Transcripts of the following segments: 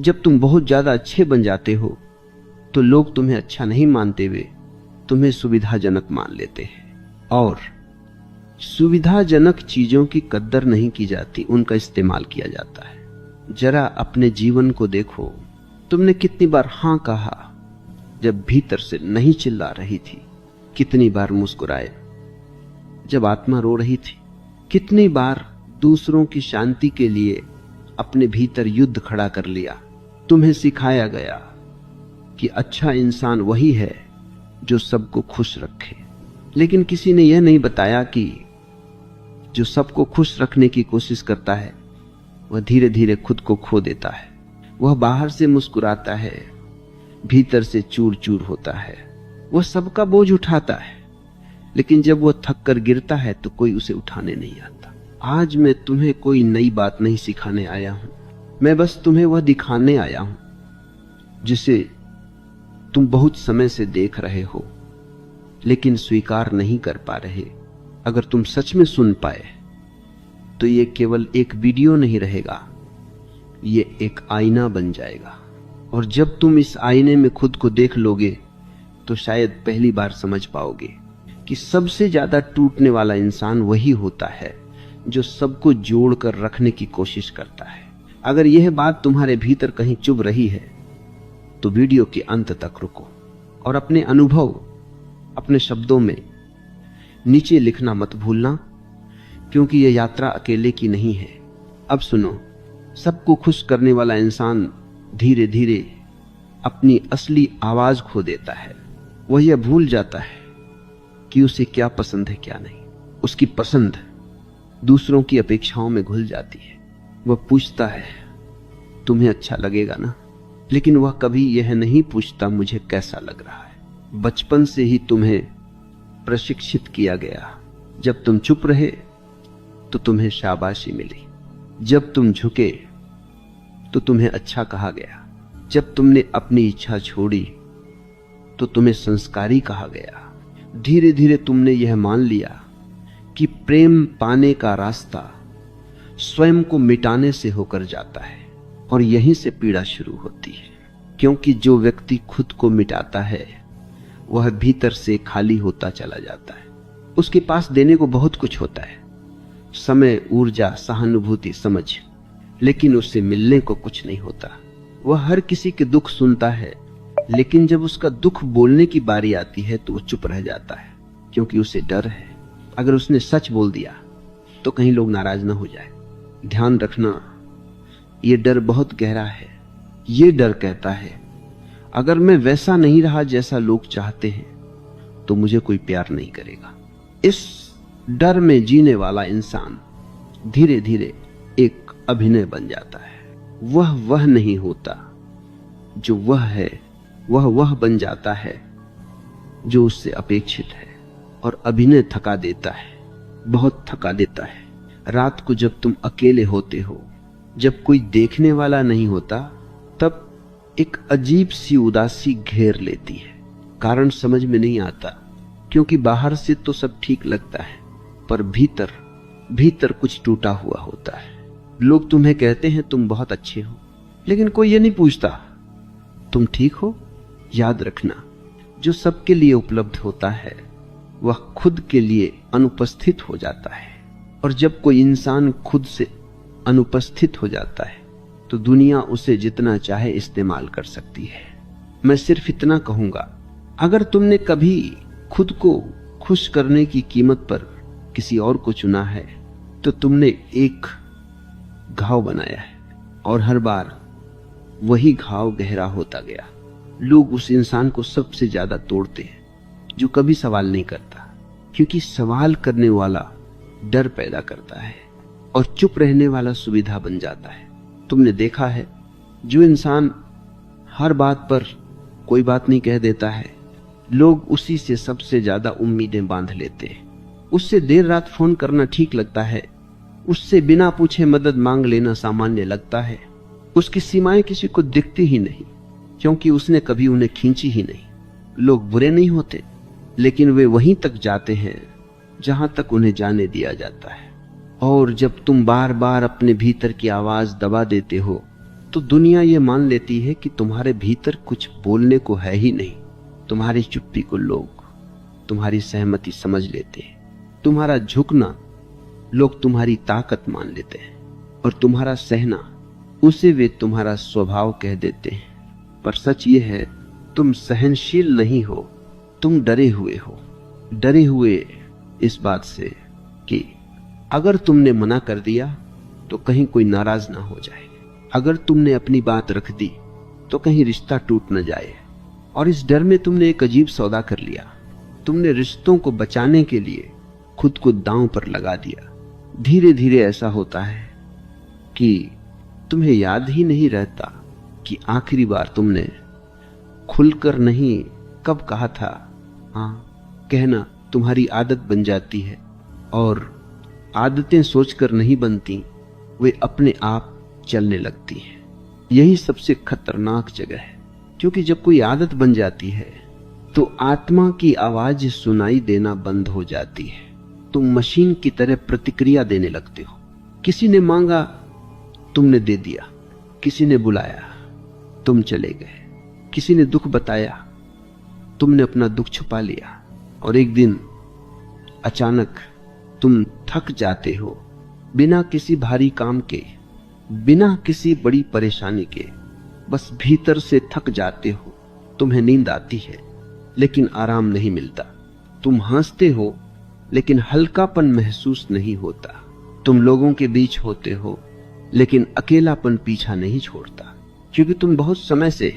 जब तुम बहुत ज्यादा अच्छे बन जाते हो तो लोग तुम्हें अच्छा नहीं मानते हुए तुम्हें सुविधाजनक मान लेते हैं, और सुविधाजनक चीजों की कद्र नहीं की जाती, उनका इस्तेमाल किया जाता है। जरा अपने जीवन को देखो, तुमने कितनी बार हां कहा जब भीतर से नहीं चिल्ला रही थी, कितनी बार मुस्कुराए जब आत्मा रो रही थी, कितनी बार दूसरों की शांति के लिए अपने भीतर युद्ध खड़ा कर लिया। तुम्हें सिखाया गया कि अच्छा इंसान वही है जो सबको खुश रखे, लेकिन किसी ने यह नहीं बताया कि जो सबको खुश रखने की कोशिश करता है वह धीरे धीरे खुद को खो देता है। वह बाहर से मुस्कुराता है, भीतर से चूर चूर होता है। वह सबका बोझ उठाता है, लेकिन जब वह थक कर गिरता है तो कोई उसे उठाने नहीं आता। आज मैं तुम्हें कोई नई बात नहीं सिखाने आया हूं, मैं बस तुम्हें वह दिखाने आया हूं जिसे तुम बहुत समय से देख रहे हो लेकिन स्वीकार नहीं कर पा रहे। अगर तुम सच में सुन पाए तो ये केवल एक वीडियो नहीं रहेगा, ये एक आईना बन जाएगा। और जब तुम इस आईने में खुद को देख लोगे तो शायद पहली बार समझ पाओगे कि सबसे ज्यादा टूटने वाला इंसान वही होता है जो सबको जोड़कर रखने की कोशिश करता है। अगर यह बात तुम्हारे भीतर कहीं चुभ रही है तो वीडियो के अंत तक रुको और अपने अनुभव अपने शब्दों में नीचे लिखना मत भूलना, क्योंकि यह यात्रा अकेले की नहीं है। अब सुनो, सबको खुश करने वाला इंसान धीरे धीरे अपनी असली आवाज खो देता है। वह यह भूल जाता है कि उसे क्या पसंद है क्या नहीं। उसकी पसंद दूसरों की अपेक्षाओं में घुल जाती है। वह पूछता है तुम्हें अच्छा लगेगा ना, लेकिन वह कभी यह नहीं पूछता मुझे कैसा लग रहा है। बचपन से ही तुम्हें प्रशिक्षित किया गया, जब तुम चुप रहे तो तुम्हें शाबाशी मिली, जब तुम झुके तो तुम्हें अच्छा कहा गया, जब तुमने अपनी इच्छा छोड़ी तो तुम्हें संस्कारी कहा गया। धीरे धीरे तुमने यह मान लिया कि प्रेम पाने का रास्ता स्वयं को मिटाने से होकर जाता है, और यहीं से पीड़ा शुरू होती है। क्योंकि जो व्यक्ति खुद को मिटाता है वह भीतर से खाली होता चला जाता है। उसके पास देने को बहुत कुछ होता है, समय, ऊर्जा, सहानुभूति, समझ, लेकिन उससे मिलने को कुछ नहीं होता। वह हर किसी के दुख सुनता है, लेकिन जब उसका दुख बोलने की बारी आती है तो वो चुप रह जाता है, क्योंकि उसे डर है अगर उसने सच बोल दिया तो कहीं लोग नाराज ना हो जाए। ध्यान रखना, ये डर बहुत गहरा है। ये डर कहता है अगर मैं वैसा नहीं रहा जैसा लोग चाहते हैं तो मुझे कोई प्यार नहीं करेगा। इस डर में जीने वाला इंसान धीरे धीरे एक अभिनय बन जाता है। वह नहीं होता जो वह है, वह बन जाता है जो उससे अपेक्षित है। और अभिनय थका देता है, बहुत थका देता है। रात को जब तुम अकेले होते हो, जब कोई देखने वाला नहीं होता, तब एक अजीब सी उदासी घेर लेती है। कारण समझ में नहीं आता, क्योंकि बाहर से तो सब ठीक लगता है, पर भीतर कुछ टूटा हुआ होता है। लोग तुम्हें कहते हैं तुम बहुत अच्छे हो, लेकिन कोई ये नहीं पूछता तुम ठीक हो। याद रखना, जो सबके लिए उपलब्ध होता है वह खुद के लिए अनुपस्थित हो जाता है, और जब कोई इंसान खुद से अनुपस्थित हो जाता है तो दुनिया उसे जितना चाहे इस्तेमाल कर सकती है। मैं सिर्फ इतना कहूंगा, अगर तुमने कभी खुद को खुश करने की कीमत पर किसी और को चुना है तो तुमने एक घाव बनाया है, और हर बार वही घाव गहरा होता गया। लोग उस इंसान को सबसे ज्यादा तोड़ते हैं जो कभी सवाल नहीं करता, क्योंकि सवाल करने वाला डर पैदा करता है और चुप रहने वाला सुविधा बन जाता है। तुमने देखा है, जो इंसान हर बात पर कोई बात नहीं कह देता है, लोग उसी से सबसे ज्यादा उम्मीदें बांध लेते हैं। उससे देर रात फोन करना ठीक लगता है, उससे बिना पूछे मदद मांग लेना सामान्य लगता है। उसकी सीमाएं किसी को दिखती ही नहीं, क्योंकि उसने कभी उन्हें खींची ही नहीं। लोग बुरे नहीं होते, लेकिन वे वहीं तक जाते हैं जहां तक उन्हें जाने दिया जाता है। और जब तुम बार बार अपने भीतर की आवाज दबा देते हो तो दुनिया ये मान लेती है कि तुम्हारे भीतर कुछ बोलने को है ही नहीं। तुम्हारी चुप्पी को लोग तुम्हारी सहमति समझ लेते हैं, तुम्हारा झुकना लोग तुम्हारी ताकत मान लेते हैं, और तुम्हारा सहना उसे वे तुम्हारा स्वभाव कह देते हैं। पर सच ये है, तुम सहनशील नहीं हो, तुम डरे हुए हो। डरे हुए इस बात से कि अगर तुमने मना कर दिया तो कहीं कोई नाराज ना हो जाए, अगर तुमने अपनी बात रख दी तो कहीं रिश्ता टूट न जाए। और इस डर में तुमने एक अजीब सौदा कर लिया। तुमने रिश्तों को बचाने के लिए खुद को दांव पर लगा दिया। धीरे धीरे ऐसा होता है कि तुम्हें याद ही नहीं रहता कि आखिरी बार तुमने खुलकर नहीं कब कहा था। हाँ, कहना तुम्हारी आदत बन जाती है, और आदतें सोचकर नहीं बनती, वे अपने आप चलने लगती हैं। यही सबसे खतरनाक जगह है, क्योंकि जब कोई आदत बन जाती है तो आत्मा की आवाज सुनाई देना बंद हो जाती है। तुम मशीन की तरह प्रतिक्रिया देने लगते हो। किसी ने मांगा, तुमने दे दिया। किसी ने बुलाया, तुम चले गए। किसी ने दुख बताया, तुमने अपना दुख छुपा लिया। और एक दिन अचानक तुम थक जाते हो, बिना किसी भारी काम के, बिना किसी बड़ी परेशानी के, बस भीतर से थक जाते हो। तुम्हें नींद आती है लेकिन आराम नहीं मिलता। तुम हंसते हो लेकिन हल्कापन महसूस नहीं होता। तुम लोगों के बीच होते हो लेकिन अकेलापन पीछा नहीं छोड़ता, क्योंकि तुम बहुत समय से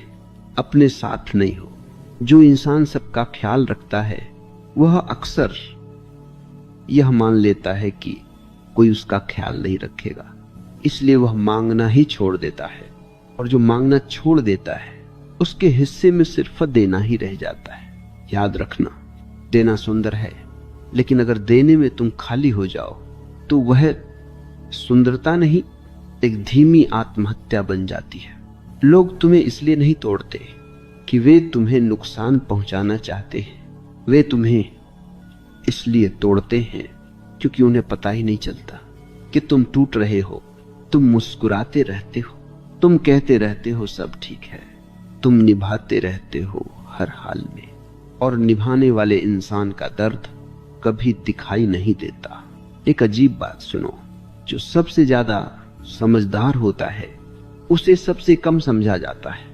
अपने साथ नहीं हो। जो इंसान सबका ख्याल रखता है वह अक्सर यह मान लेता है कि कोई उसका ख्याल नहीं रखेगा, इसलिए वह मांगना ही छोड़ देता है। और जो मांगना छोड़ देता है उसके हिस्से में सिर्फ देना ही रह जाता है। याद रखना, देना सुंदर है, लेकिन अगर देने में तुम खाली हो जाओ तो वह सुंदरता नहीं, एक धीमी आत्महत्या बन जाती है। लोग तुम्हें इसलिए नहीं तोड़ते कि वे तुम्हें नुकसान पहुंचाना चाहते हैं, वे तुम्हें इसलिए तोड़ते हैं क्योंकि उन्हें पता ही नहीं चलता कि तुम टूट रहे हो। तुम मुस्कुराते रहते हो, तुम कहते रहते हो सब ठीक है, तुम निभाते रहते हो हर हाल में, और निभाने वाले इंसान का दर्द कभी दिखाई नहीं देता। एक अजीब बात सुनो, जो सबसे ज्यादा समझदार होता है उसे सबसे कम समझा जाता है,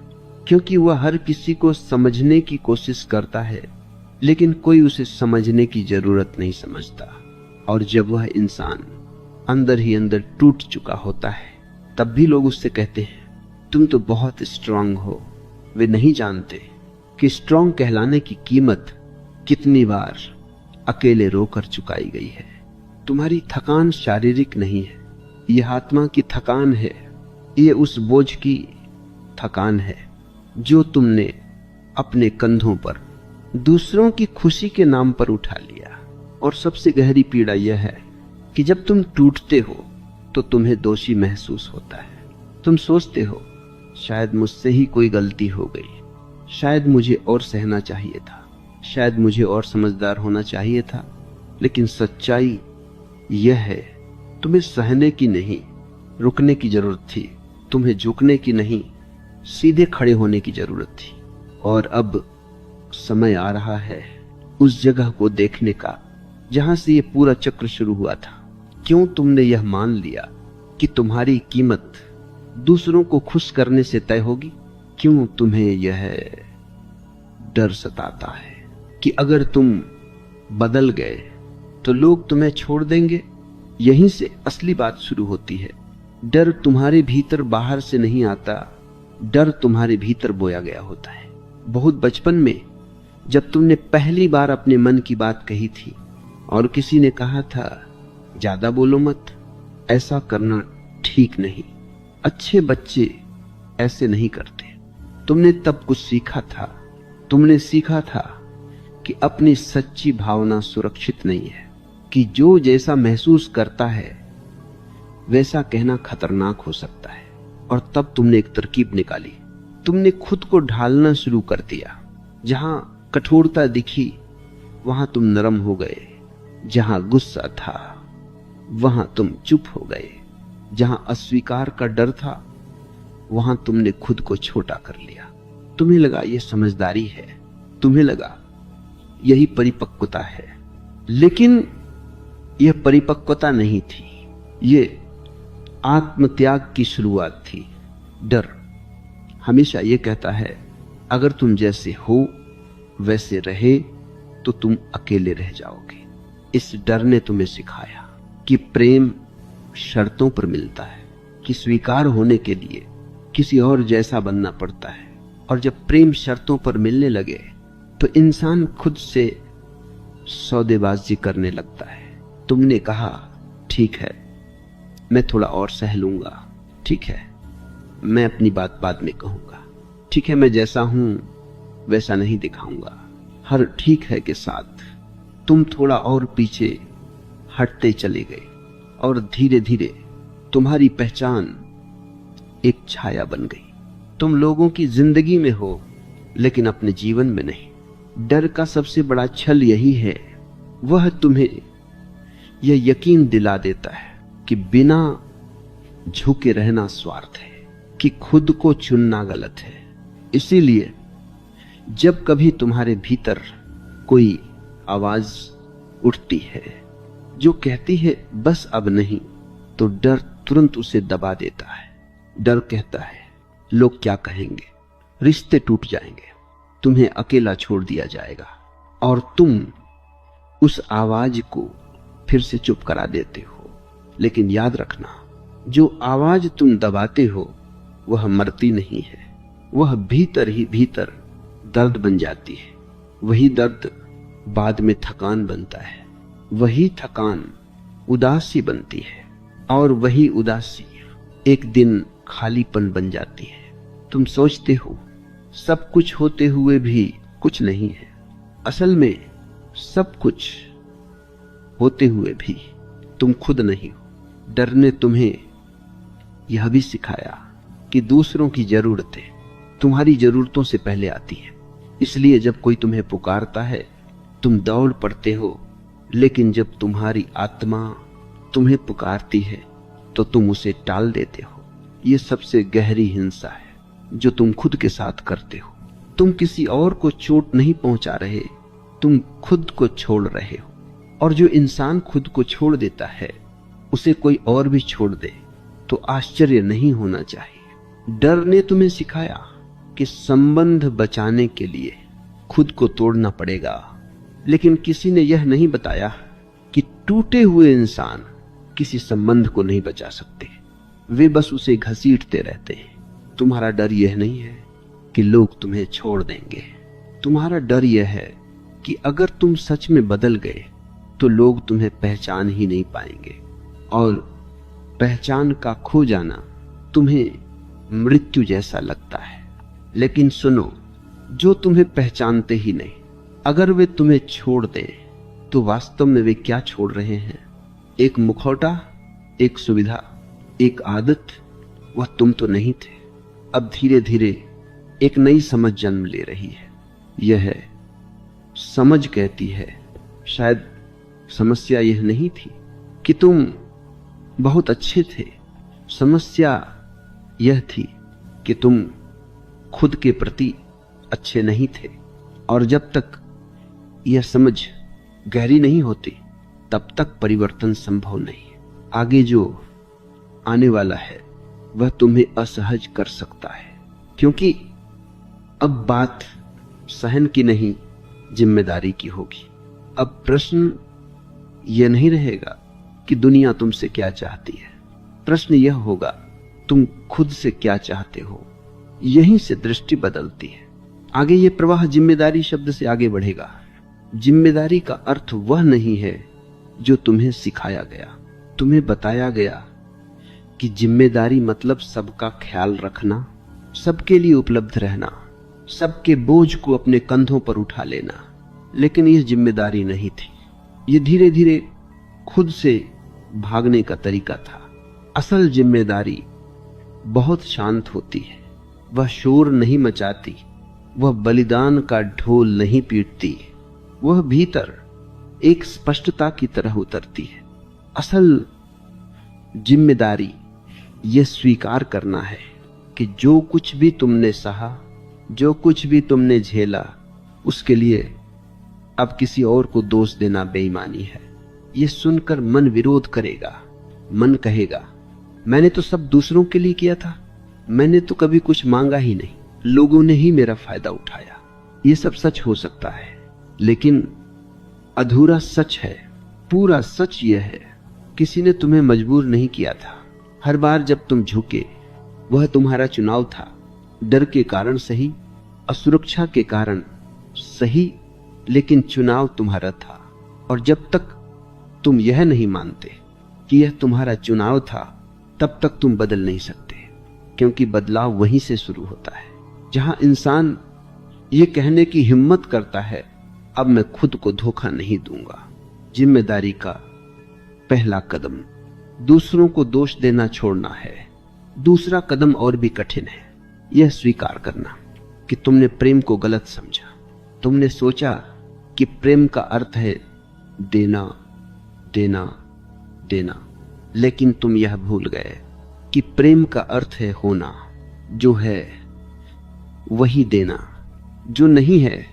क्योंकि वह हर किसी को समझने की कोशिश करता है, लेकिन कोई उसे समझने की जरूरत नहीं समझता। और जब वह इंसान अंदर ही अंदर टूट चुका होता है, तब भी लोग उससे कहते हैं तुम तो बहुत स्ट्रांग हो। वे नहीं जानते कि स्ट्रांग कहलाने की कीमत कितनी बार अकेले रोकर चुकाई गई है। तुम्हारी थकान शारीरिक नहीं है, यह आत्मा की थकान है। यह उस बोझ की थकान है जो तुमने अपने कंधों पर दूसरों की खुशी के नाम पर उठा लिया। और सबसे गहरी पीड़ा यह है कि जब तुम टूटते हो तो तुम्हें दोषी महसूस होता है। तुम सोचते हो शायद मुझसे ही कोई गलती हो गई, शायद मुझे और सहना चाहिए था, शायद मुझे और समझदार होना चाहिए था। लेकिन सच्चाई यह है, तुम्हें सहने की नहीं, रुकने की जरूरत थी। तुम्हें झुकने की नहीं, सीधे खड़े होने की जरूरत थी। और अब समय आ रहा है उस जगह को देखने का जहां से यह पूरा चक्र शुरू हुआ था। क्यों तुमने यह मान लिया कि तुम्हारी कीमत दूसरों को खुश करने से तय होगी? क्यों तुम्हें यह डर सताता है कि अगर तुम बदल गए तो लोग तुम्हें छोड़ देंगे? यहीं से असली बात शुरू होती है। डर तुम्हारे भीतर बाहर से नहीं आता, डर तुम्हारे भीतर बोया गया होता है। बहुत बचपन में जब तुमने पहली बार अपने मन की बात कही थी और किसी ने कहा था ज्यादा बोलो मत, ऐसा करना ठीक नहीं, अच्छे बच्चे ऐसे नहीं करते, तुमने तब कुछ सीखा था। तुमने सीखा था कि अपनी सच्ची भावना सुरक्षित नहीं है, कि जो जैसा महसूस करता है वैसा कहना खतरनाक हो सकता है। और तब तुमने एक तरकीब निकाली, तुमने खुद को ढालना शुरू कर दिया। जहां कठोरता दिखी वहां तुम नरम हो गए, जहां गुस्सा था वहां तुम चुप हो गए, जहां अस्वीकार का डर था वहां तुमने खुद को छोटा कर लिया। तुम्हें लगा यह समझदारी है, तुम्हें लगा यही परिपक्वता है, लेकिन यह परिपक्वता नहीं थी, यह आत्मत्याग की शुरुआत थी। डर हमेशा यह कहता है अगर तुम जैसे हो वैसे रहे तो तुम अकेले रह जाओगे। इस डर ने तुम्हें सिखाया कि प्रेम शर्तों पर मिलता है, कि स्वीकार होने के लिए किसी और जैसा बनना पड़ता है। और जब प्रेम शर्तों पर मिलने लगे तो इंसान खुद से सौदेबाजी करने लगता है। तुमने कहा ठीक है, मैं थोड़ा और सह लूंगा, ठीक है, मैं अपनी बात बाद में कहूंगा, ठीक है, मैं जैसा हूं वैसा नहीं दिखाऊंगा। हर ठीक है के साथ तुम थोड़ा और पीछे हटते चले गए और धीरे धीरे तुम्हारी पहचान एक छाया बन गई। तुम लोगों की जिंदगी में हो लेकिन अपने जीवन में नहीं। डर का सबसे बड़ा छल यही है, वह तुम्हें यह यकीन दिला देता है कि बिना झुके रहना स्वार्थ है, कि खुद को चुनना गलत है। इसीलिए जब कभी तुम्हारे भीतर कोई आवाज उठती है जो कहती है बस अब नहीं, तो डर तुरंत उसे दबा देता है। डर कहता है लोग क्या कहेंगे, रिश्ते टूट जाएंगे, तुम्हें अकेला छोड़ दिया जाएगा, और तुम उस आवाज को फिर से चुप करा देते हो। लेकिन याद रखना, जो आवाज तुम दबाते हो वह मरती नहीं है, वह भीतर ही भीतर दर्द बन जाती है। वही दर्द बाद में थकान बनता है, वही थकान उदासी बनती है, और वही उदासी एक दिन खालीपन बन जाती है। तुम सोचते हो सब कुछ होते हुए भी कुछ नहीं है, असल में सब कुछ होते हुए भी तुम खुद नहीं हो। डर ने तुम्हें यह भी सिखाया कि दूसरों की जरूरतें तुम्हारी जरूरतों से पहले आती हैं। इसलिए जब कोई तुम्हें पुकारता है तुम दौड़ पड़ते हो, लेकिन जब तुम्हारी आत्मा तुम्हें पुकारती है तो तुम उसे टाल देते हो। यह सबसे गहरी हिंसा है जो तुम खुद के साथ करते हो। तुम किसी और को चोट नहीं पहुंचा रहे, तुम खुद को छोड़ रहे हो। और जो इंसान खुद को छोड़ देता है उसे कोई और भी छोड़ दे तो आश्चर्य नहीं होना चाहिए। डर ने तुम्हें सिखाया कि संबंध बचाने के लिए खुद को तोड़ना पड़ेगा, लेकिन किसी ने यह नहीं बताया कि टूटे हुए इंसान किसी संबंध को नहीं बचा सकते, वे बस उसे घसीटते रहते हैं। तुम्हारा डर यह नहीं है कि लोग तुम्हें छोड़ देंगे, तुम्हारा डर यह है कि अगर तुम सच में बदल गए तो लोग तुम्हें पहचान ही नहीं पाएंगे, और पहचान का खो जाना तुम्हें मृत्यु जैसा लगता है। लेकिन सुनो, जो तुम्हें पहचानते ही नहीं, अगर वे तुम्हें छोड़ दें तो वास्तव में वे क्या छोड़ रहे हैं? एक मुखौटा, एक सुविधा, एक आदत। वह तुम तो नहीं थे। अब धीरे धीरे एक नई समझ जन्म ले रही है। यह है समझ कहती है, शायद समस्या यह नहीं थी कि तुम बहुत अच्छे थे, समस्या यह थी कि तुम खुद के प्रति अच्छे नहीं थे। और जब तक यह समझ गहरी नहीं होती तब तक परिवर्तन संभव नहीं है। आगे जो आने वाला है वह तुम्हें असहज कर सकता है, क्योंकि अब बात सहन की नहीं जिम्मेदारी की होगी। अब प्रश्न यह नहीं रहेगा कि दुनिया तुमसे क्या चाहती है, प्रश्न यह होगा तुम खुद से क्या चाहते हो। यहीं से दृष्टि बदलती है। आगे ये प्रवाह जिम्मेदारी शब्द से आगे बढ़ेगा। जिम्मेदारी का अर्थ वह नहीं है जो तुम्हें सिखाया गया, तुम्हें बताया गया कि जिम्मेदारी मतलब सबका ख्याल रखना, सबके लिए उपलब्ध रहना, सबके बोझ को अपने कंधों पर उठा लेना। लेकिन यह जिम्मेदारी नहीं थी, यह धीरे धीरे खुद से भागने का तरीका था। असल जिम्मेदारी बहुत शांत होती है, वह शोर नहीं मचाती, वह बलिदान का ढोल नहीं पीटती, वह भीतर एक स्पष्टता की तरह उतरती है। असल जिम्मेदारी यह स्वीकार करना है कि जो कुछ भी तुमने सहा, जो कुछ भी तुमने झेला, उसके लिए अब किसी और को दोष देना बेईमानी है। यह सुनकर मन विरोध करेगा। मन कहेगा, मैंने तो सब दूसरों के लिए किया था, मैंने तो कभी कुछ मांगा ही नहीं, लोगों ने ही मेरा फायदा उठाया। यह सब सच हो सकता है, लेकिन अधूरा सच है। पूरा सच यह है, किसी ने तुम्हें मजबूर नहीं किया था। हर बार जब तुम झुके, वह तुम्हारा चुनाव था। डर के कारण सही, असुरक्षा के कारण सही, लेकिन चुनाव तुम्हारा था। और जब तक तुम यह नहीं मानते कि यह तुम्हारा चुनाव था, तब तक तुम बदल नहीं सकते, क्योंकि बदलाव वहीं से शुरू होता है जहां इंसान ये कहने की हिम्मत करता है, अब मैं खुद को धोखा नहीं दूंगा। जिम्मेदारी का पहला कदम दूसरों को दोष देना छोड़ना है। दूसरा कदम और भी कठिन है, यह स्वीकार करना कि तुमने प्रेम को गलत समझा। तुमने सोचा कि प्रेम का अर्थ है देना देना देना, लेकिन तुम यह भूल गए कि प्रेम का अर्थ है होना। जो है वही देना, जो नहीं है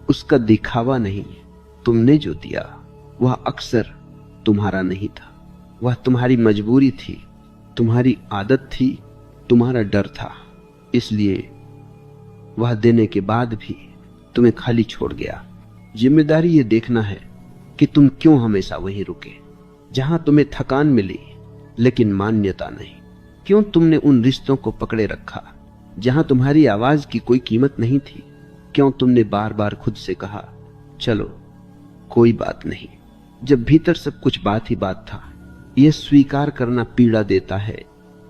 उसका दिखावा नहीं। तुमने जो दिया वह अक्सर तुम्हारा नहीं था, वह तुम्हारी मजबूरी थी, तुम्हारी आदत थी, तुम्हारा डर था। इसलिए वह देने के बाद भी तुम्हें खाली छोड़ गया। जिम्मेदारी यह देखना है कि तुम क्यों हमेशा वहीं रुके जहां तुम्हें थकान मिली लेकिन मान्यता नहीं। क्यों तुमने उन रिश्तों को पकड़े रखा जहां तुम्हारी आवाज की कोई कीमत नहीं थी। क्यों तुमने बार बार खुद से कहा, चलो कोई बात नहीं, जब भीतर सब कुछ बात ही बात था। यह स्वीकार करना पीड़ा देता है,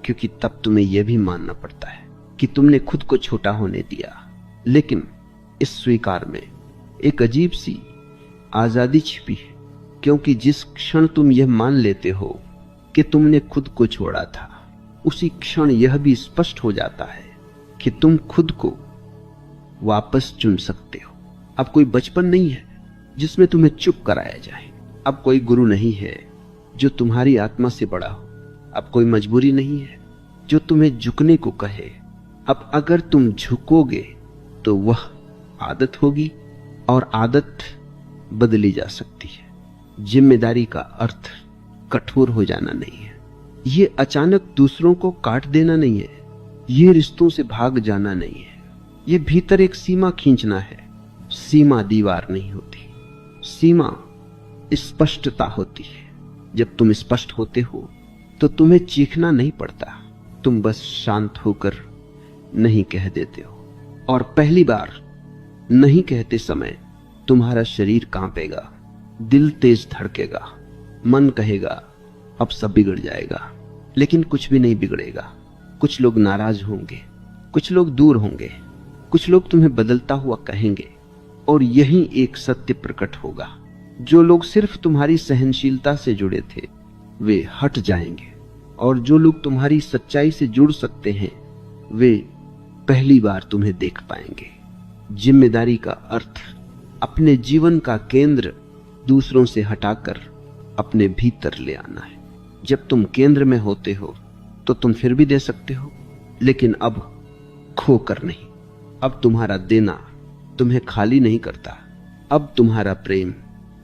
क्योंकि तब तुम्हें यह भी मानना पड़ता है कि तुमने खुद को छोटा होने दिया। लेकिन इस स्वीकार में एक अजीब सी आजादी छिपी है, क्योंकि जिस क्षण तुम यह मान लेते हो कि तुमने खुद को छोड़ा था, उसी क्षण यह भी स्पष्ट हो जाता है कि तुम खुद को वापस चुन सकते हो। अब कोई बचपन नहीं है जिसमें तुम्हें चुप कराया जाए। अब कोई गुरु नहीं है जो तुम्हारी आत्मा से बड़ा हो। अब कोई मजबूरी नहीं है जो तुम्हें झुकने को कहे। अब अगर तुम झुकोगे तो वह आदत होगी, और आदत बदली जा सकती है। जिम्मेदारी का अर्थ कठोर हो जाना नहीं है, ये अचानक दूसरों को काट देना नहीं है, ये रिश्तों से भाग जाना नहीं है, ये भीतर एक सीमा खींचना है। सीमा दीवार नहीं होती, सीमा स्पष्टता होती है। जब तुम स्पष्ट होते हो तो तुम्हें चीखना नहीं पड़ता, तुम बस शांत होकर नहीं कह देते हो। और पहली बार नहीं कहते समय तुम्हारा शरीर कांपेगा, दिल तेज धड़केगा, मन कहेगा अब सब बिगड़ जाएगा, लेकिन कुछ भी नहीं बिगड़ेगा। कुछ लोग नाराज होंगे, कुछ लोग दूर होंगे, कुछ लोग तुम्हें बदलता हुआ कहेंगे, और यही एक सत्य प्रकट होगा। जो लोग सिर्फ तुम्हारी सहनशीलता से जुड़े थे वे हट जाएंगे, और जो लोग तुम्हारी सच्चाई से जुड़ सकते हैं वे पहली बार तुम्हें देख पाएंगे। जिम्मेदारी का अर्थ अपने जीवन का केंद्र दूसरों से हटाकर अपने भीतर ले आना है। जब तुम केंद्र में होते हो तो तुम फिर भी दे सकते हो, लेकिन अब खोकर नहीं। अब तुम्हारा देना तुम्हें खाली नहीं करता, अब तुम्हारा प्रेम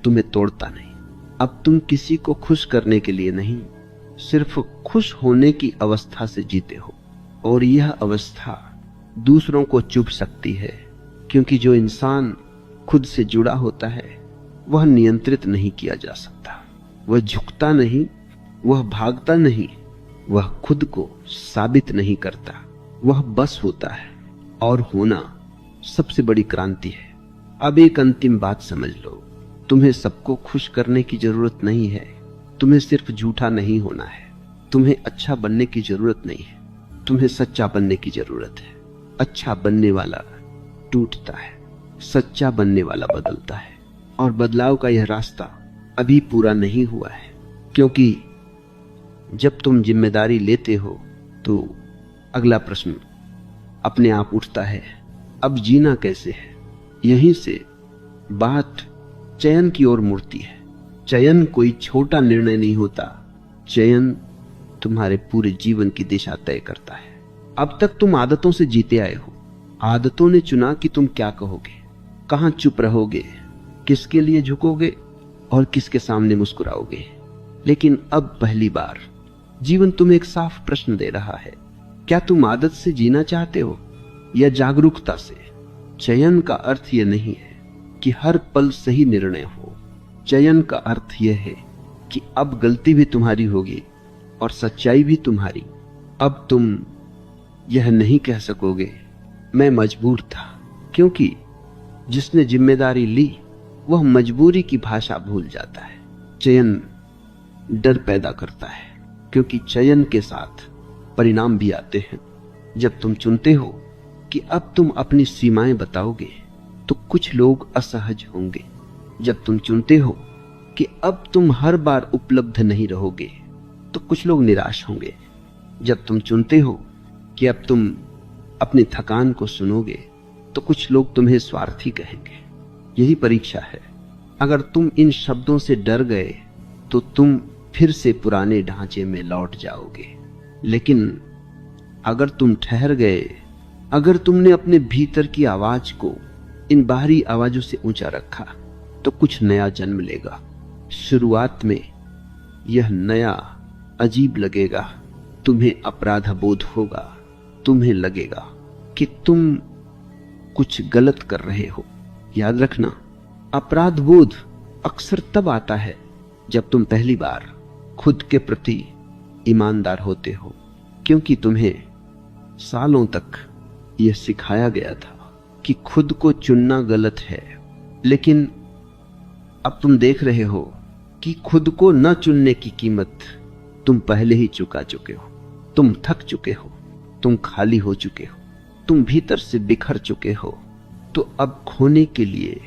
तुम्हें तोड़ता नहीं। अब तुम किसी को खुश करने के लिए नहीं, सिर्फ खुश होने की अवस्था से जीते हो। और यह अवस्था दूसरों को चुभ सकती है, क्योंकि जो इंसान खुद से जुड़ा होता है वह नियंत्रित नहीं किया जा सकता। वह झुकता नहीं, वह भागता नहीं, वह खुद को साबित नहीं करता, वह बस होता है। और होना सबसे बड़ी क्रांति है। अब एक अंतिम बात समझ लो, तुम्हें सबको खुश करने की जरूरत नहीं है, तुम्हें सिर्फ झूठा नहीं होना है, तुम्हें अच्छा बनने की जरूरत नहीं है, तुम्हें सच्चा बनने की जरूरत है। अच्छा बनने वाला टूटता है, सच्चा बनने वाला बदलता है। और बदलाव का यह रास्ता अभी पूरा नहीं हुआ है, क्योंकि जब तुम जिम्मेदारी लेते हो तो अगला प्रश्न अपने आप उठता है, अब जीना कैसे है। यहीं से बात चयन की ओर मुड़ती है। चयन कोई छोटा निर्णय नहीं होता, चयन तुम्हारे पूरे जीवन की दिशा तय करता है। अब तक तुम आदतों से जीते आए हो। आदतों ने चुना कि तुम क्या कहोगे, कहां चुप रहोगे, किसके लिए झुकोगे और किसके सामने मुस्कुराओगे। लेकिन अब पहली बार जीवन तुम्हें एक साफ प्रश्न दे रहा है, क्या तुम आदत से जीना चाहते हो या जागरूकता से? चयन का अर्थ यह नहीं है कि हर पल सही निर्णय हो। चयन का अर्थ यह है कि अब गलती भी तुम्हारी होगी और सच्चाई भी तुम्हारी। अब तुम यह नहीं कह सकोगे मैं मजबूर था, क्योंकि जिसने जिम्मेदारी ली वह मजबूरी की भाषा भूल जाता है। चयन डर पैदा करता है, क्योंकि चयन के साथ परिणाम भी आते हैं। जब तुम चुनते हो कि अब तुम अपनी सीमाएं बताओगे तो कुछ लोग असहज होंगे। जब तुम चुनते हो कि अब तुम हर बार उपलब्ध नहीं रहोगे तो कुछ लोग निराश होंगे। जब तुम चुनते हो कि अब तुम अपनी थकान को सुनोगे तो कुछ लोग तुम्हें स्वार्थी कहेंगे। यही परीक्षा है। अगर तुम इन शब्दों से डर गए तो तुम फिर से पुराने ढांचे में लौट जाओगे। लेकिन अगर तुम ठहर गए, अगर तुमने अपने भीतर की आवाज को इन बाहरी आवाजों से ऊंचा रखा, तो कुछ नया जन्म लेगा। शुरुआत में यह नया अजीब लगेगा, तुम्हें अपराध बोध होगा, तुम्हें लगेगा कि तुम कुछ गलत कर रहे हो। याद रखना, अपराध बोध अक्सर तब आता है जब तुम पहली बार खुद के प्रति ईमानदार होते हो, क्योंकि तुम्हें सालों तक यह सिखाया गया था कि खुद को चुनना गलत है। लेकिन अब तुम देख रहे हो कि खुद को न चुनने की कीमत तुम पहले ही चुका चुके हो। तुम थक चुके हो, तुम खाली हो चुके हो, तुम भीतर से बिखर चुके हो। तो अब खोने के लिए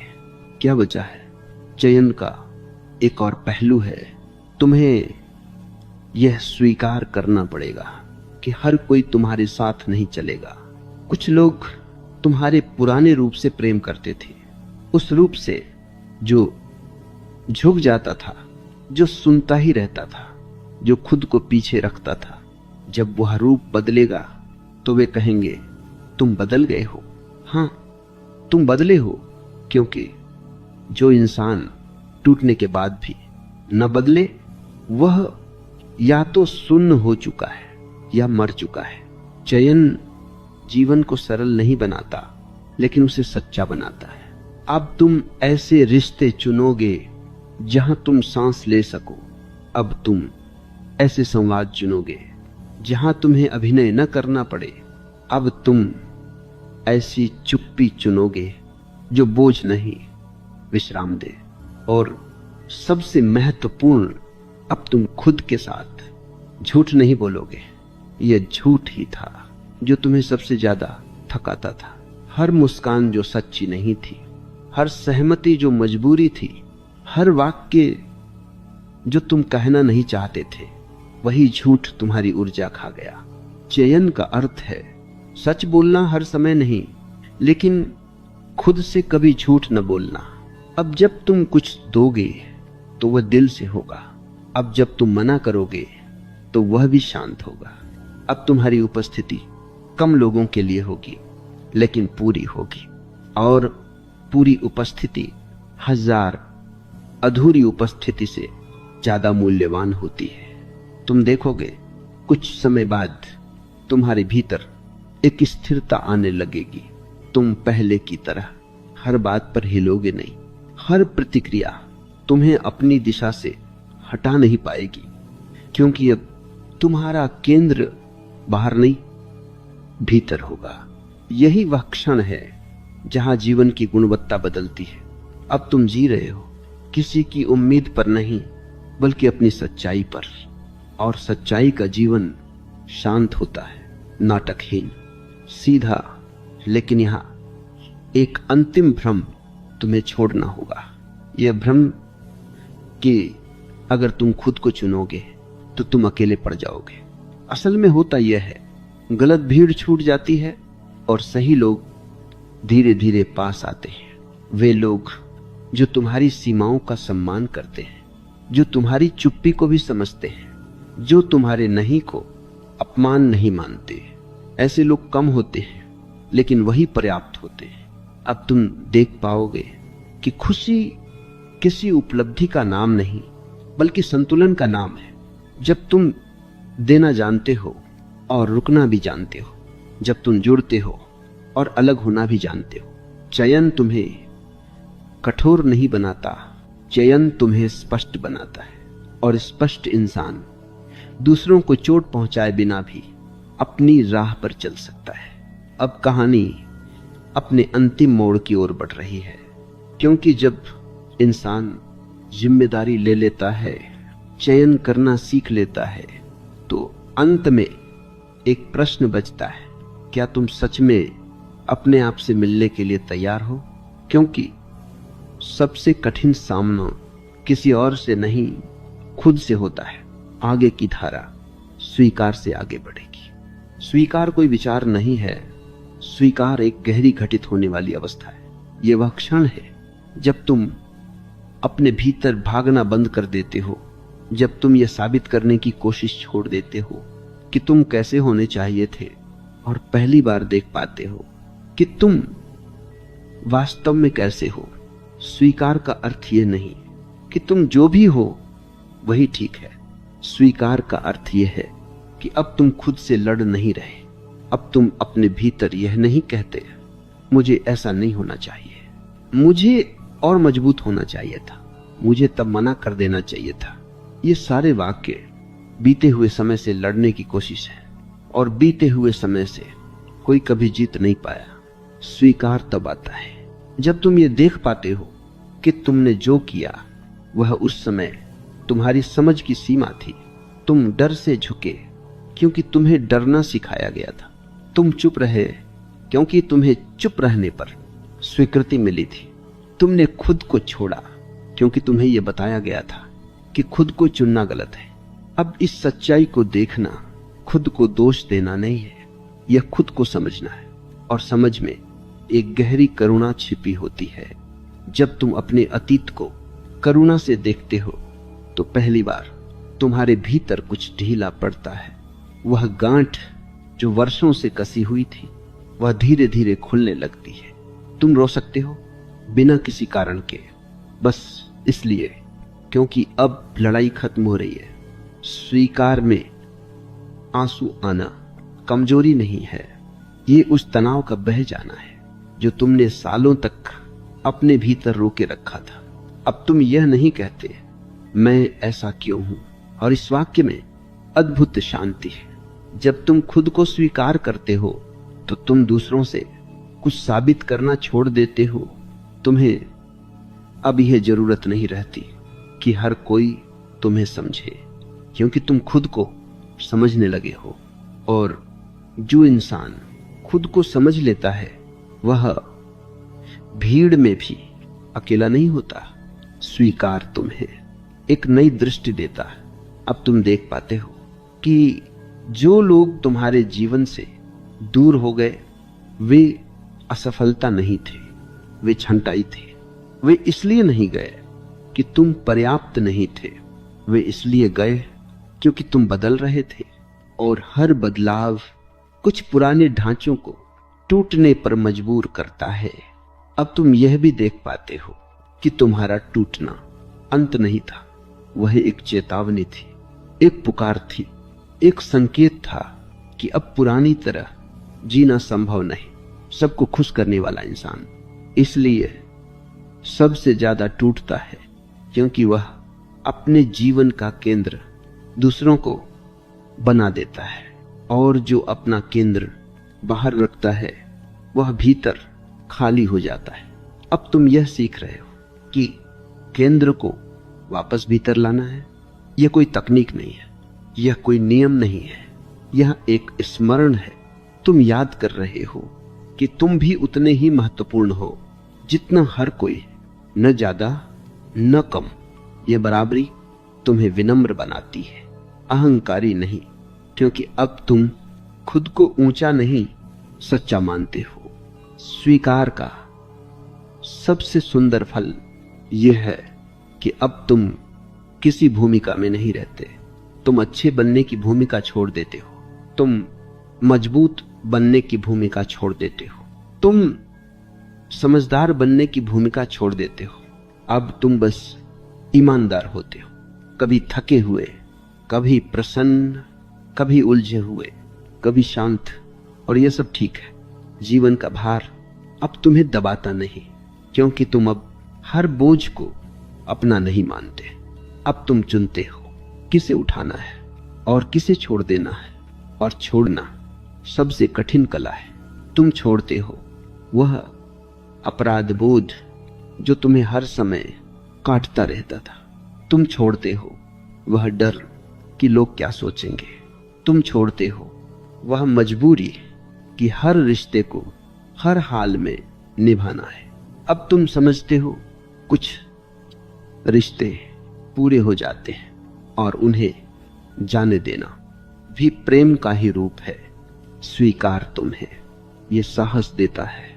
क्या बचा है? चयन का एक और पहलू है। तुम्हें यह स्वीकार करना पड़ेगा कि हर कोई तुम्हारे साथ नहीं चलेगा। कुछ लोग तुम्हारे पुराने रूप से प्रेम करते थे, उस रूप से जो झुक जाता था, जो सुनता ही रहता था, जो खुद को पीछे रखता था। जब वह रूप बदलेगा तो वे कहेंगे तुम बदल गए हो। हां, तुम बदले हो, क्योंकि जो इंसान टूटने के बाद भी न बदले वह या तो सुन्न हो चुका है या मर चुका है। चयन जीवन को सरल नहीं बनाता, लेकिन उसे सच्चा बनाता है। अब तुम ऐसे रिश्ते चुनोगे जहां तुम सांस ले सको। अब तुम ऐसे संवाद चुनोगे जहां तुम्हें अभिनय न करना पड़े। अब तुम ऐसी चुप्पी चुनोगे जो बोझ नहीं, विश्राम दे। और सबसे महत्वपूर्ण, अब तुम खुद के साथ झूठ नहीं बोलोगे। यह झूठ ही था जो तुम्हें सबसे ज्यादा थकाता था। हर मुस्कान जो सच्ची नहीं थी, हर सहमति जो मजबूरी थी, हर वाक्य जो तुम कहना नहीं चाहते थे, वही झूठ तुम्हारी ऊर्जा खा गया। चयन का अर्थ है सच बोलना हर समय नहीं, लेकिन खुद से कभी झूठ न बोलना। अब जब तुम कुछ दोगे तो वह दिल से होगा। अब जब तुम मना करोगे तो वह भी शांत होगा। अब तुम्हारी उपस्थिति कम लोगों के लिए होगी, लेकिन पूरी होगी। और पूरी उपस्थिति 1000 अधूरी उपस्थिति से ज्यादा मूल्यवान होती है। तुम देखोगे कुछ समय बाद तुम्हारे भीतर एक स्थिरता आने लगेगी। तुम पहले की तरह हर बात पर हिलोगे नहीं। हर प्रतिक्रिया तुम्हें अपनी दिशा से हटा नहीं पाएगी, क्योंकि अब तुम्हारा केंद्र बाहर नहीं, भीतर होगा। यही वह क्षण है जहां जीवन की गुणवत्ता बदलती है। अब तुम जी रहे हो किसी की उम्मीद पर नहीं, बल्कि अपनी सच्चाई पर। और सच्चाई का जीवन शांत होता है, नाटकहीन, सीधा। लेकिन यहां एक अंतिम भ्रम तुम्हें छोड़ना होगा। यह भ्रम कि अगर तुम खुद को चुनोगे तो तुम अकेले पड़ जाओगे। असल में होता यह है, गलत भीड़ छूट जाती है और सही लोग धीरे धीरे पास आते हैं। वे लोग जो तुम्हारी सीमाओं का सम्मान करते हैं, जो तुम्हारी चुप्पी को भी समझते हैं, जो तुम्हारे नहीं को अपमान नहीं मानते। ऐसे लोग कम होते हैं, लेकिन वही पर्याप्त होते हैं। अब तुम देख पाओगे कि खुशी किसी उपलब्धि का नाम नहीं, बल्कि संतुलन का नाम है। जब तुम देना जानते हो और रुकना भी जानते हो, जब तुम जुड़ते हो और अलग होना भी जानते हो। चयन तुम्हें कठोर नहीं बनाता, चयन तुम्हें स्पष्ट बनाता है। और स्पष्ट इंसान दूसरों को चोट पहुंचाए बिना भी अपनी राह पर चल सकता है। अब कहानी अपने अंतिम मोड़ की ओर बढ़ रही है, क्योंकि जब इंसान जिम्मेदारी ले लेता है, चयन करना सीख लेता है, तो अंत में एक प्रश्न बचता है, क्या तुम सच में अपने आप से मिलने के लिए तैयार हो? क्योंकि सबसे कठिन सामना किसी और से नहीं, खुद से होता है। आगे की धारा स्वीकार से आगे बढ़ेगी। स्वीकार कोई विचार नहीं है, स्वीकार एक गहरी घटित होने वाली अवस्था है। यह वह क्षण है जब तुम अपने भीतर भागना बंद कर देते हो, जब तुम यह साबित करने की कोशिश छोड़ देते हो कि तुम कैसे होने चाहिए थे, और पहली बार देख पाते हो कि तुम वास्तव में कैसे हो। स्वीकार का अर्थ यह नहीं कि तुम जो भी हो वही ठीक है। स्वीकार का अर्थ यह है कि अब तुम खुद से लड़ नहीं रहे। अब तुम अपने भीतर यह नहीं कहते, मुझे ऐसा नहीं होना चाहिए, मुझे और मजबूत होना चाहिए था, मुझे तब मना कर देना चाहिए था। ये सारे वाक्य बीते हुए समय से लड़ने की कोशिश है, और बीते हुए समय से कोई कभी जीत नहीं पाया। स्वीकार तब आता है जब तुम ये देख पाते हो कि तुमने जो किया वह उस समय तुम्हारी समझ की सीमा थी। तुम डर से झुके क्योंकि तुम्हें डरना सिखाया गया था। तुम चुप रहे क्योंकि तुम्हें चुप रहने पर स्वीकृति मिली थी। तुमने खुद को छोड़ा क्योंकि तुम्हें यह बताया गया था कि खुद को चुनना गलत है। अब इस सच्चाई को देखना खुद को दोष देना नहीं है, यह खुद को समझना है। और समझ में एक गहरी करुणा छिपी होती है। जब तुम अपने अतीत को करुणा से देखते हो तो पहली बार तुम्हारे भीतर कुछ ढीला पड़ता है। वह गांठ जो वर्षों से कसी हुई थी, वह धीरे धीरे खुलने लगती है। तुम रो सकते हो बिना किसी कारण के, बस इसलिए क्योंकि अब लड़ाई खत्म हो रही है। स्वीकार में आंसू आना कमजोरी नहीं है, ये उस तनाव का बह जाना है जो तुमने सालों तक अपने भीतर रोके रखा था। अब तुम यह नहीं कहते मैं ऐसा क्यों हूं, और इस वाक्य में अद्भुत शांति है। जब तुम खुद को स्वीकार करते हो तो तुम दूसरों से कुछ साबित करना छोड़ देते हो। तुम्हें अब यह जरूरत नहीं रहती कि हर कोई तुम्हें समझे, क्योंकि तुम खुद को समझने लगे हो। और जो इंसान खुद को समझ लेता है वह भीड़ में भी अकेला नहीं होता। स्वीकार तुम्हें एक नई दृष्टि देता है। अब तुम देख पाते हो कि जो लोग तुम्हारे जीवन से दूर हो गए वे असफलता नहीं थे, वे छंटाई थे। वे इसलिए नहीं गए कि तुम पर्याप्त नहीं थे, वे इसलिए गए क्योंकि तुम बदल रहे थे। और हर बदलाव कुछ पुराने ढांचों को टूटने पर मजबूर करता है। अब तुम यह भी देख पाते हो कि तुम्हारा टूटना अंत नहीं था, वह एक चेतावनी थी, एक पुकार थी, एक संकेत था कि अब पुरानी तरह जीना संभव नहीं। सबको खुश करने वाला इंसान इसलिए सबसे ज्यादा टूटता है क्योंकि वह अपने जीवन का केंद्र दूसरों को बना देता है, और जो अपना केंद्र बाहर रखता है वह भीतर खाली हो जाता है। अब तुम यह सीख रहे हो कि केंद्र को वापस भीतर लाना है। यह कोई तकनीक नहीं है, यह कोई नियम नहीं है, यह एक स्मरण है। तुम याद कर रहे हो कि तुम भी उतने ही महत्वपूर्ण हो जितना हर कोई, न ज्यादा न कम। यह बराबरी तुम्हें विनम्र बनाती है, अहंकारी नहीं, क्योंकि अब तुम खुद को ऊंचा नहीं सच्चा मानते हो। स्वीकार का सबसे सुंदर फल यह है कि अब तुम किसी भूमिका में नहीं रहते। तुम अच्छे बनने की भूमिका छोड़ देते हो, तुम मजबूत बनने की भूमिका छोड़ देते हो, तुम समझदार बनने की भूमिका छोड़ देते हो। अब तुम बस ईमानदार होते हो, कभी थके हुए, कभी प्रसन्न, कभी उलझे हुए, कभी शांत। और यह सब ठीक है। जीवन का भार अब तुम्हें दबाता नहीं, क्योंकि तुम अब हर बोझ को अपना नहीं मानते। अब तुम चुनते हो किसे उठाना है और किसे छोड़ देना है। और छोड़ना सबसे कठिन कला है। तुम छोड़ते हो वह अपराध बोध जो तुम्हें हर समय काटता रहता था। तुम छोड़ते हो वह डर कि लोग क्या सोचेंगे। तुम छोड़ते हो वह मजबूरी कि हर रिश्ते को हर हाल में निभाना है। अब तुम समझते हो कुछ रिश्ते पूरे हो जाते हैं और उन्हें जाने देना भी प्रेम का ही रूप है। स्वीकार तुम्हें ये साहस देता है